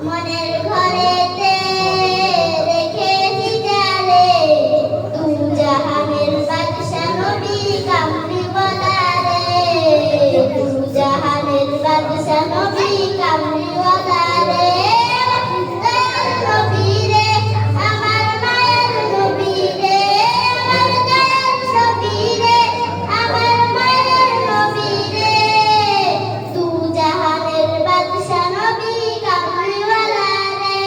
মনের ঘরেতে রেখেছি জালে দু জাহানের বাদশা নবী কামলিওয়ালা রে দু জাহানের বাদশা নবী কামলিওয়ালা রে দয়াল নবী রে আমার মায়ের নবী রে আমার দয়াল নবী রে আমার মায়ের নবী রে দু জাহানের বাদশা নবী কামলিওয়ালা রে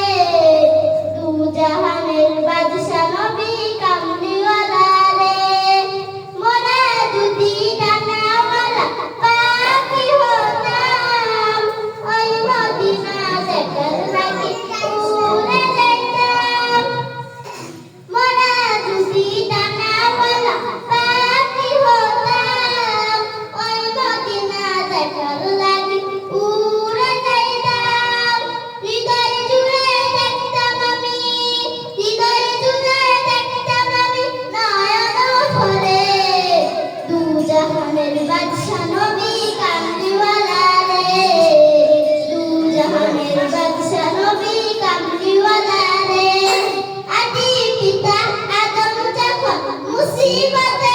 দু জাহানের বাদশা নবী কামলিওয়ালা রে মোরা যদি ডানাওয়ালা পাখি হতাম ওই মদিনা দেখার লাগি উড়ে যাইতাম মোরা যদি ডানাওয়ালা পাখি হতাম ওই মদিনা দেখার লাগি উড়ে যাইতাম হৃদয় জুড়ে দেখতাম আমি হৃদয় জুড়ে দেখতাম আমি নয়ন ভরে দু জাহানের বাদশা নবী কামলিওয়ালা রে দু জাহানের বাদশা নবী কামলিওয়ালা রে আদি পিতা আদম যখন মুসিবতে